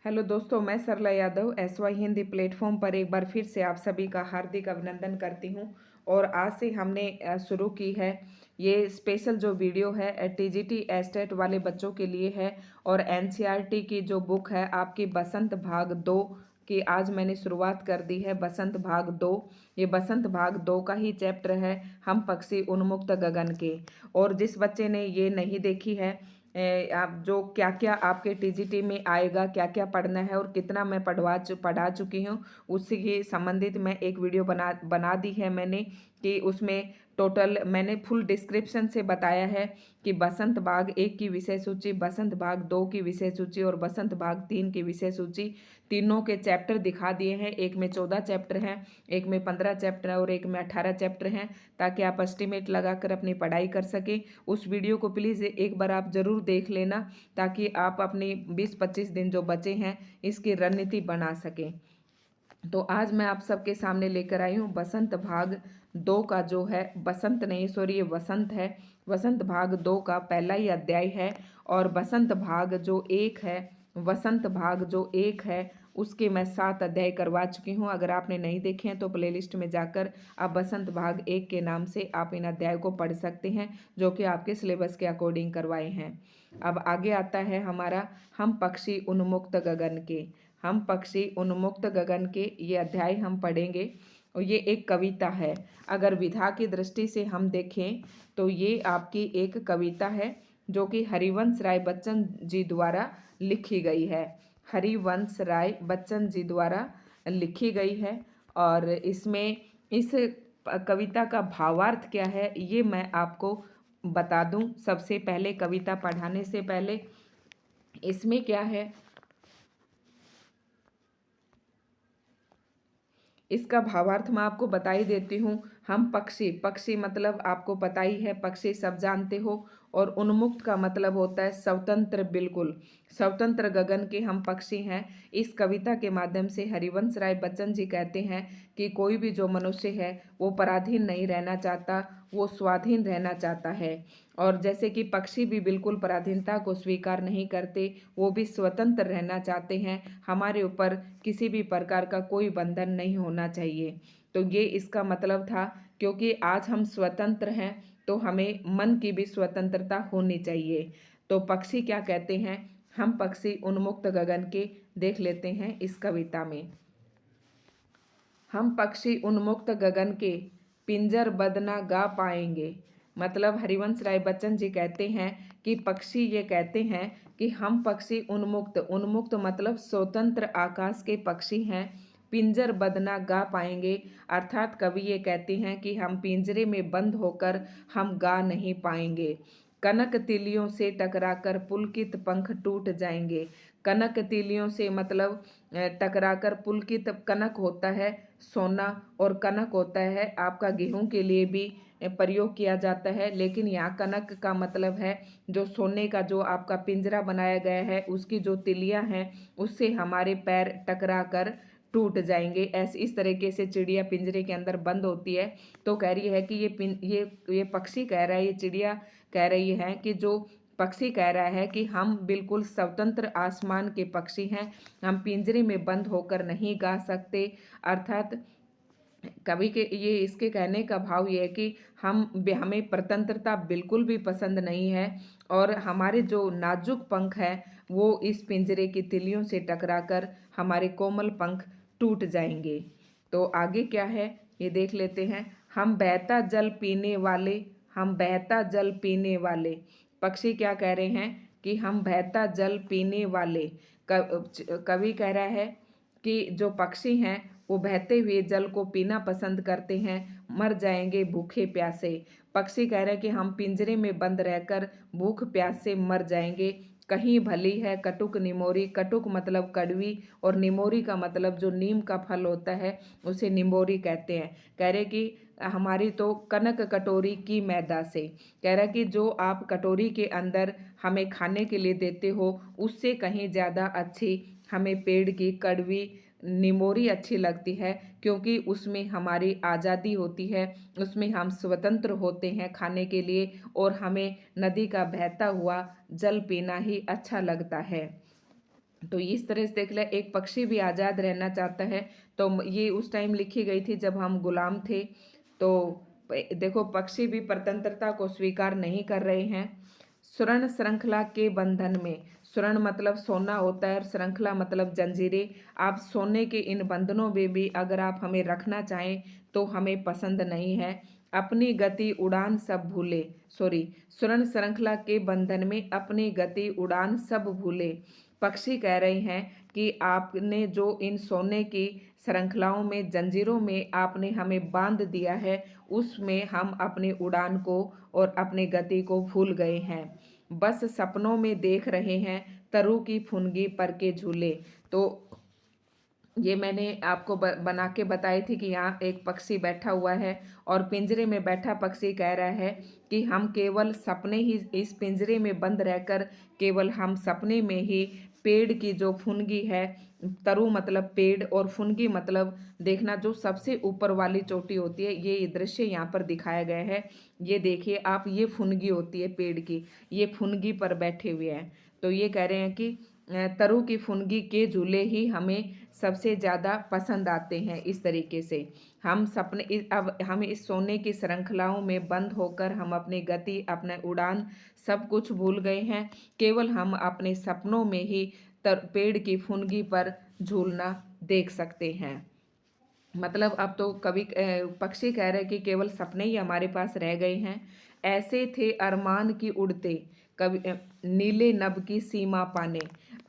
Hello दोस्तों, मैं सरला Yadav SY Hindi platform पर एक बार फिर से आप सभी का हार्दिक अभिनंदन करती हूं। और आज से हमने शुरू की है ये स्पेशल जो वीडियो है TGT एस्टेट वाले बच्चों के लिए है। और NCERT की जो बुक है आपकी बसंत भाग 2 की आज मैंने शुरुआत कर दी है। बसंत भाग 2, ये बसंत भाग 2 का ही चैप्टर है, हम पक्षी उन्मुक्त गगन के। और जिस बच्चे ने ये नहीं देखी है, आप जो क्या क्या आपके TGT में आएगा, क्या क्या पढ़ना है और कितना मैं पढ़ा चुकी हूँ, उससे ये संबंधित मैं एक वीडियो बना दी है मैंने। कि उसमें टोटल मैंने फुल डिस्क्रिप्शन से बताया है कि बसंत भाग 1 की विषय सूची, बसंत भाग 2 की विषय सूची और बसंत भाग 3 की विषय सूची, तीनों के चैप्टर दिखा दिए हैं। एक में 14 चैप्टर हैं, एक में 15 चैप्टर है और एक में 18 चैप्टर हैं, ताकि आप एस्टिमेट लगाकर अपनी पढ़ाई कर सकें। उस वीडियो को प्लीज़ एक बार आप ज़रूर देख लेना, ताकि आप अपनी 20-25 दिन जो बचे हैं इसकी रणनीति बना सकें। तो आज मैं आप सबके सामने लेकर आई हूँ बसंत भाग 2 का जो है, बसंत नहीं सॉरी ये वसंत है। वसंत भाग 2 का पहला ही अध्याय है। और बसंत भाग जो 1 है, वसंत भाग जो 1 है उसके मैं 7 अध्याय करवा चुकी हूँ। अगर आपने नहीं देखे हैं तो प्लेलिस्ट में जाकर आप बसंत भाग 1 के नाम से आप इन अध्याय को पढ़ सकते हैं, जो कि आपके सिलेबस के अकॉर्डिंग करवाए हैं। अब आगे आता है हमारा हम पक्षी उन्मुक्त गगन के। हम पक्षी उन्मुक्त गगन के ये अध्याय हम पढ़ेंगे। और ये एक कविता है। अगर विधा की दृष्टि से हम देखें तो ये आपकी एक कविता है, जो कि हरिवंश राय बच्चन जी द्वारा लिखी गई है। हरिवंश राय बच्चन जी द्वारा लिखी गई है। और इसमें इस कविता का भावार्थ क्या है ये मैं आपको बता दूं। सबसे पहले कविता पढ़ाने से पहले इसमें क्या है, इसका भावार्थ मैं आपको बता ही देती हूँ। हम पक्षी, पक्षी मतलब आपको पता ही है, पक्षी सब जानते हो। और उन्मुक्त का मतलब होता है स्वतंत्र, बिल्कुल स्वतंत्र गगन के हम पक्षी हैं। इस कविता के माध्यम से हरिवंश राय बच्चन जी कहते हैं कि कोई भी जो मनुष्य है वो पराधीन नहीं रहना चाहता, वो स्वाधीन रहना चाहता है। और जैसे कि पक्षी भी बिल्कुल पराधीनता को स्वीकार नहीं करते, वो भी स्वतंत्र रहना चाहते हैं। हमारे ऊपर किसी भी प्रकार का कोई बंधन नहीं होना चाहिए। तो ये इसका मतलब था, क्योंकि आज हम स्वतंत्र हैं तो हमें मन की भी स्वतंत्रता होनी चाहिए। तो पक्षी क्या कहते हैं, हम पक्षी उन्मुक्त गगन के, देख लेते हैं इस कविता में। हम पक्षी उन्मुक्त गगन के, पिंजर बदना गा पाएंगे। मतलब हरिवंश राय बच्चन जी कहते हैं कि पक्षी ये कहते हैं कि हम पक्षी उन्मुक्त, उन्मुक्त मतलब स्वतंत्र आकाश के पक्षी हैं, पिंजर बदना गा पाएंगे। अर्थात कवि ये कहते हैं कि हम पिंजरे में बंद होकर हम गा नहीं पाएंगे। कनक तिलियों से टकराकर पुलकित पंख टूट जाएंगे। कनक तिलियों से मतलब टकराकर पुलकित, कनक होता है सोना और कनक होता है आपका गेहूं के लिए भी प्रयोग किया जाता है। लेकिन यहाँ कनक का मतलब है जो सोने का जो आपका पिंजरा बनाया गया है उसकी जो तिलियां हैं उससे हमारे पैर टकरा कर टूट जाएंगे। ऐसे इस तरीके से चिड़िया पिंजरे के अंदर बंद होती है। तो कह रही है कि ये पक्षी कह रहा है, ये चिड़िया कह रही है कि जो पक्षी कह रहा है कि हम बिल्कुल स्वतंत्र आसमान के पक्षी हैं, हम पिंजरे में बंद होकर नहीं गा सकते। अर्थात कवि के ये इसके कहने का भाव ये है कि हमें स्वतंत्रता बिल्कुल भी पसंद नहीं है। और हमारे जो नाजुक पंख है वो इस पिंजरे की तिलियों से टकराकर हमारे कोमल पंख टूट जाएंगे। तो आगे क्या है ये देख लेते हैं। हम बहता जल पीने वाले, हम बहता जल पीने वाले, पक्षी क्या कह रहे हैं कि हम बहता जल पीने वाले। कवि कह रहा है कि जो पक्षी हैं वो बहते हुए जल को पीना पसंद करते हैं, मर जाएंगे भूखे प्यासे। पक्षी कह रहे हैं कि हम पिंजरे में बंद रहकर भूख प्यास से मर जाएंगे। कहीं भली है कटुक निमोरी, कटुक मतलब कड़वी और निमोरी का मतलब जो नीम का फल होता है उसे निमोरी कहते हैं। कह रहे कि हमारी तो कनक कटोरी की मैदा से, कह रहा कि जो आप कटोरी के अंदर हमें खाने के लिए देते हो उससे कहीं ज़्यादा अच्छी हमें पेड़ की कड़वी निमोरी अच्छी लगती है, क्योंकि उसमें हमारी आज़ादी होती है, उसमें हम स्वतंत्र होते हैं खाने के लिए और हमें नदी का बहता हुआ जल पीना ही अच्छा लगता है। तो इस तरह से देख ले, एक पक्षी भी आज़ाद रहना चाहता है। तो ये उस टाइम लिखी गई थी जब हम गुलाम थे। तो देखो, पक्षी भी स्वतंत्रता को स्वीकार नहीं कर रहे हैं। स्वर्ण श्रृंखला के बंधन में, स्वर्ण मतलब सोना होता है और श्रृंखला मतलब जंजीरें। आप सोने के इन बंधनों में भी अगर आप हमें रखना चाहें तो हमें पसंद नहीं है। अपनी गति उड़ान सब भूले, सॉरी, स्वर्ण श्रृंखला के बंधन में अपनी गति उड़ान सब भूले। पक्षी कह रहे हैं कि आपने जो इन सोने की श्रृंखलाओं में, जंजीरों में आपने हमें बांध दिया है, उसमें हम अपनी उड़ान को और अपनी गति को भूल गए हैं। बस सपनों में देख रहे हैं तरु की फुनगी पर के झूले। तो ये मैंने आपको बना के बताई थी कि यहाँ एक पक्षी बैठा हुआ है और पिंजरे में बैठा पक्षी कह रहा है कि हम केवल सपने ही, इस पिंजरे में बंद रहकर केवल हम सपने में ही पेड़ की जो फुनगी है, तरु मतलब पेड़ और फुनगी मतलब देखना, जो सबसे ऊपर वाली चोटी होती है, ये दृश्य यहाँ पर दिखाया गया है। ये देखिए आप, ये फुनगी होती है पेड़ की, ये फुनगी पर बैठे हुए हैं। तो ये कह रहे हैं कि तरु की फुनगी के झूले ही हमें सबसे ज़्यादा पसंद आते हैं। इस तरीके से हम सपने, अब हम इस सोने की श्रृंखलाओं में बंद होकर हम अपनी गति, अपना उड़ान सब कुछ भूल गए हैं। केवल हम अपने सपनों में ही पेड़ की फुनगी पर झूलना देख सकते हैं। मतलब अब तो कभी पक्षी कह रहे कि केवल सपने ही हमारे पास रह गए हैं। ऐसे थे अरमान की उड़ते, कभी नीले नभ की सीमा पाने।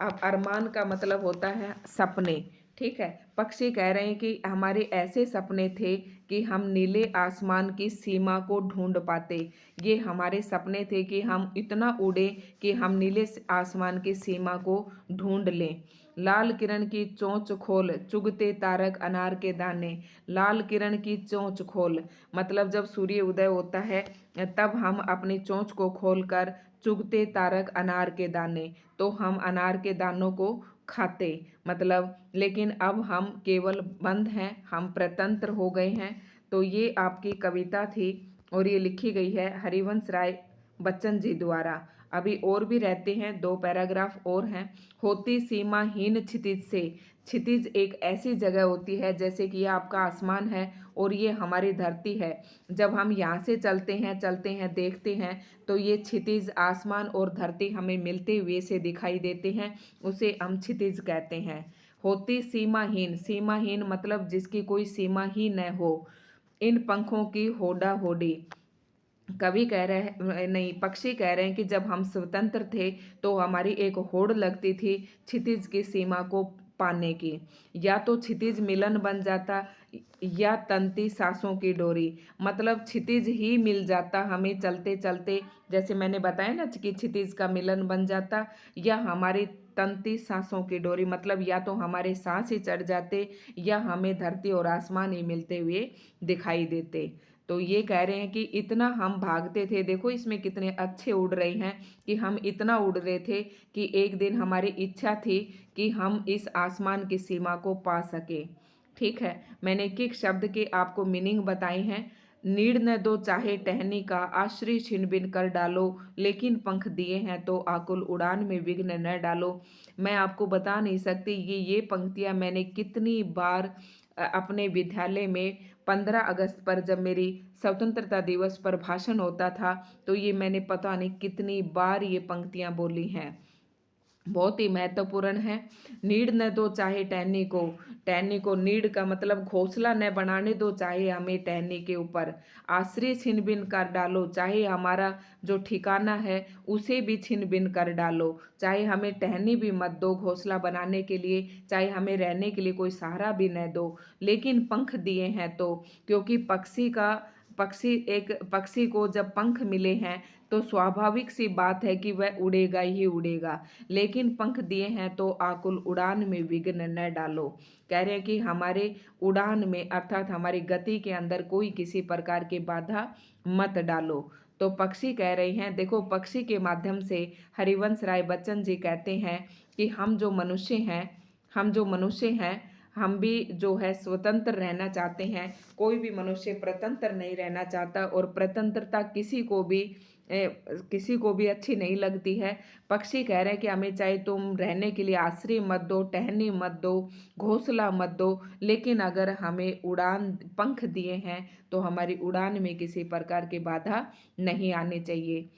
अब अरमान का मतलब होता है सपने, ठीक है। पक्षी कह रहे हैं कि हमारे ऐसे सपने थे कि हम नीले आसमान की सीमा को ढूंढ पाते। ये हमारे सपने थे कि हम इतना उड़े कि हम नीले आसमान की सीमा को ढूंढ लें। लाल किरण की चोंच खोल, चुगते तारक अनार के दाने। लाल किरण की चोंच खोल मतलब जब सूर्य उदय होता है तब हम अपनी चोंच को खोलकर चुगते तारक अनार के दाने, तो हम अनार के दानों को खाते। मतलब लेकिन अब हम केवल बंद हैं, हम प्रतंत्र हो गए हैं। तो ये आपकी कविता थी और ये लिखी गई है हरिवंश राय बच्चन जी द्वारा। अभी और भी रहते हैं, 2 पैराग्राफ और हैं। होती सीमाहीन क्षितिज से, क्षितिज एक ऐसी जगह होती है जैसे कि ये आपका आसमान है और ये हमारी धरती है। जब हम यहाँ से चलते हैं देखते हैं तो ये क्षितिज, आसमान और धरती हमें मिलते हुए से दिखाई देते हैं, उसे हम क्षितिज कहते हैं। होती सीमाहीन, सीमाहीन मतलब जिसकी कोई सीमा ही न हो। इन पंखों की होड़ा होड़ी, कवि कह रहे हैं, नहीं, पक्षी कह रहे हैं कि जब हम स्वतंत्र थे तो हमारी एक होड़ लगती थी क्षितिज की सीमा को पाने की। या तो क्षितिज मिलन बन जाता या तंती सांसों की डोरी, मतलब क्षितिज ही मिल जाता हमें चलते चलते, जैसे मैंने बताया ना कि क्षितिज का मिलन बन जाता, या हमारी तंती सांसों की डोरी मतलब या तो हमारे सांस ही चढ़ जाते या हमें धरती और आसमान ही मिलते हुए दिखाई देते। तो ये कह रहे हैं कि इतना हम भागते थे, देखो इसमें कितने अच्छे उड़ रहे हैं कि हम इतना उड़ रहे थे कि एक दिन हमारी इच्छा थी कि हम इस आसमान की सीमा को पा सके। ठीक है, मैंने एक एक शब्द के आपको मीनिंग बताए हैं। नीड़ न दो चाहे टहनी का, आश्रय छिन बिन कर डालो, लेकिन पंख दिए हैं तो आकुल उड़ान में विघ्न न डालो। मैं आपको बता नहीं सकती ये पंक्तियां मैंने कितनी बार अपने विद्यालय में 15 अगस्त पर जब मेरी स्वतंत्रता दिवस पर भाषण होता था तो ये मैंने पता नहीं कितनी बार ये पंक्तियां बोली हैं। बहुत ही महत्वपूर्ण है। नीड न दो चाहे टहनी को, टहनी को नीड का मतलब घोंसला न बनाने दो चाहे हमें टहनी के ऊपर। आश्रय छिन बिन कर डालो, चाहे हमारा जो ठिकाना है उसे भी छिन बिन कर डालो। चाहे हमें टहनी भी मत दो घोंसला बनाने के लिए, चाहे हमें रहने के लिए कोई सहारा भी न दो, लेकिन पंख दिए हैं तो, क्योंकि पक्षी को जब पंख मिले हैं तो स्वाभाविक सी बात है कि वह उड़ेगा ही उड़ेगा, लेकिन पंख दिए हैं तो आकुल उड़ान में विघ्न न डालो। कह रहे हैं कि हमारे उड़ान में अर्थात हमारी गति के अंदर कोई किसी प्रकार की बाधा मत डालो। तो पक्षी कह रहे हैं, देखो पक्षी के माध्यम से हरिवंश राय बच्चन जी कहते हैं कि हम जो मनुष्य हैं हम भी जो है स्वतंत्र रहना चाहते हैं। कोई भी मनुष्य प्रतंत्र नहीं रहना चाहता और प्रतंत्रता किसी को भी किसी को भी अच्छी नहीं लगती है। पक्षी कह रहे हैं कि हमें चाहे तुम रहने के लिए आश्रय मत दो, टहनी मत दो, घोंसला मत दो, लेकिन अगर हमें उड़ान पंख दिए हैं तो हमारी उड़ान में किसी प्रकार की बाधा नहीं आनी चाहिए।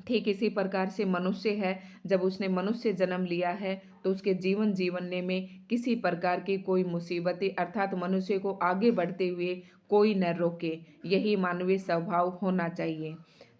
ठीक इसी प्रकार से मनुष्य है, जब उसने मनुष्य जन्म लिया है तो उसके जीवन जीवने में किसी प्रकार की कोई मुसीबतें अर्थात मनुष्य को आगे बढ़ते हुए कोई न रोके, यही मानवीय स्वभाव होना चाहिए।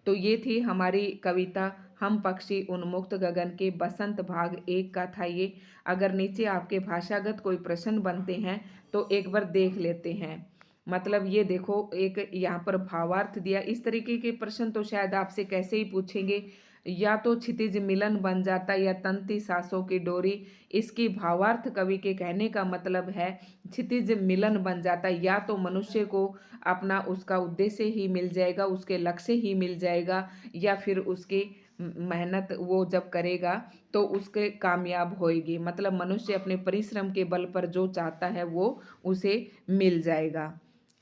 तो ये थी हमारी कविता हम पक्षी उन्मुक्त गगन के बसंत भाग 1 का था ये। अगर नीचे आपके भाषागत कोई प्रश्न बनते हैं तो एक बार देख लेते हैं। मतलब ये देखो एक यहाँ पर भावार्थ दिया, इस तरीके के प्रश्न तो शायद आपसे कैसे ही पूछेंगे, या तो क्षितिज मिलन बन जाता या तंती सांसों की डोरी। इसकी भावार्थ कवि के कहने का मतलब है क्षितिज मिलन बन जाता, या तो मनुष्य को अपना उसका उद्देश्य ही मिल जाएगा, उसके लक्ष्य ही मिल जाएगा, या फिर उसकी मेहनत वो जब करेगा तो उसके कामयाब होएगी। मतलब मनुष्य अपने परिश्रम के बल पर जो चाहता है वो उसे मिल जाएगा।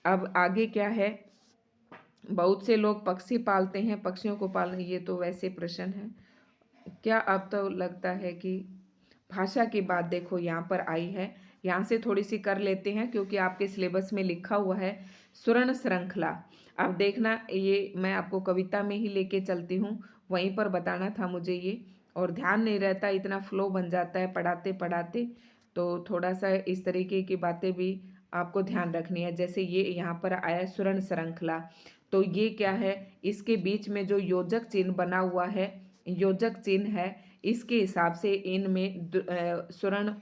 अब आगे क्या है, बहुत से लोग पक्षी पालते हैं, पक्षियों को पालने, ये तो वैसे प्रश्न है। क्या अब तो लगता है कि भाषा की बात देखो यहाँ पर आई है, यहाँ से थोड़ी सी कर लेते हैं क्योंकि आपके सिलेबस में लिखा हुआ है स्वर्ण श्रृंखला। अब देखना ये मैं आपको कविता में ही लेके चलती हूँ, वहीं पर बताना था मुझे ये, और ध्यान नहीं रहता, इतना फ्लो बन जाता है पढ़ाते पढ़ाते, तो थोड़ा सा इस तरीके की बातें भी आपको ध्यान रखनी है। जैसे ये यहाँ पर आया स्वर्ण श्रृंखला, तो ये क्या है, इसके बीच में जो योजक चिन्ह बना हुआ है, योजक चिन्ह है, इसके हिसाब से इनमें स्वर्ण,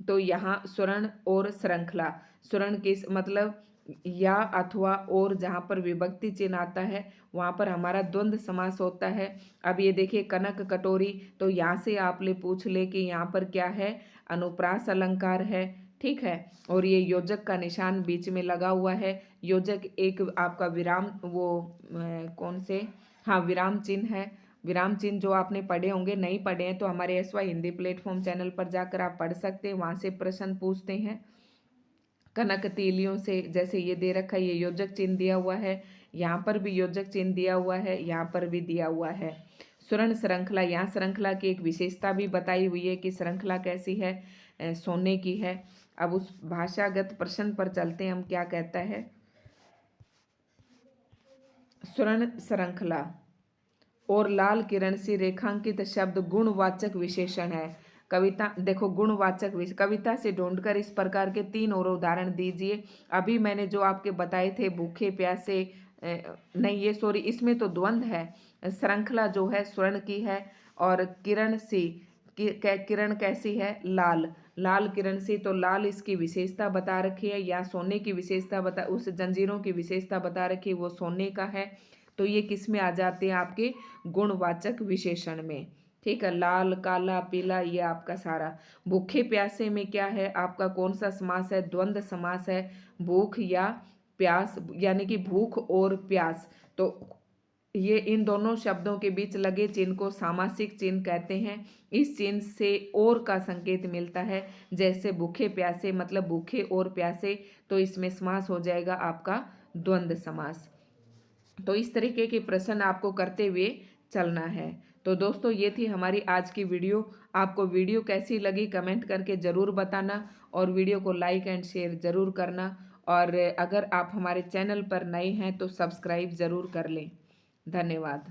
तो यहाँ स्वर्ण और श्रृंखला, स्वर्ण किस मतलब या अथवा और, जहाँ पर विभक्ति चिन्ह आता है वहाँ पर हमारा द्वंद्व समास होता है। अब ये देखिए कनक कटोरी, तो यहाँ से आप ले पूछ ले कि यहाँ पर क्या है, अनुप्रास अलंकार है, ठीक है। और ये योजक का निशान बीच में लगा हुआ है, योजक एक आपका विराम वो कौन से, हाँ विराम चिन्ह है। विराम चिन्ह जो आपने पढ़े होंगे, नहीं पढ़े हैं तो हमारे SY हिंदी प्लेटफॉर्म चैनल पर जाकर आप पढ़ सकते हैं, वहाँ से प्रश्न पूछते हैं। कनक तीलियों से, जैसे ये दे रखा है, ये योजक चिन्ह दिया हुआ है, यहाँ पर भी योजक चिन्ह दिया हुआ है, यहाँ पर भी दिया हुआ है। स्वर्ण श्रृंखला, यहाँ श्रृंखला की एक विशेषता भी बताई हुई है कि श्रृंखला कैसी है, सोने की है। अब उस भाषागत प्रश्न पर चलते हैं, हम क्या कहता है। स्वर्ण श्रृंखला और लाल किरण से रेखांकित शब्द गुणवाचक विशेषण है। कविता देखो गुणवाचक कविता से ढूंढकर इस प्रकार के 3 और उदाहरण दीजिए। अभी मैंने जो आपके बताए थे भूखे प्यासे, नहीं ये सॉरी, इसमें तो द्वंद्व है। श्रृंखला जो है स्वर्ण की है, और किरण सी किरण कैसी है, लाल, लाल किरण सी, तो लाल इसकी विशेषता बता रखी है, या सोने की विशेषता बता, उस जंजीरों की विशेषता बता रखी है, वो सोने का है। तो ये किस में आ जाते हैं, आपके गुणवाचक विशेषण में, ठीक है। लाल काला पीला ये आपका सारा। भूखे प्यासे में क्या है आपका, कौन सा समास है, द्वंद्व समास है, भूख या प्यास, यानी कि भूख और प्यास। तो ये इन दोनों शब्दों के बीच लगे चिन्ह को सामासिक चिन्ह कहते हैं। इस चिन्ह से और का संकेत मिलता है, जैसे भूखे प्यासे मतलब भूखे और प्यासे, तो इसमें समास हो जाएगा आपका द्वंद्व समास। तो इस तरीके के प्रश्न आपको करते हुए चलना है। तो दोस्तों ये थी हमारी आज की वीडियो। आपको वीडियो कैसी लगी कमेंट करके ज़रूर बताना, और वीडियो को लाइक एंड शेयर ज़रूर करना, और अगर आप हमारे चैनल पर नए हैं तो सब्सक्राइब ज़रूर कर लें। धन्यवाद।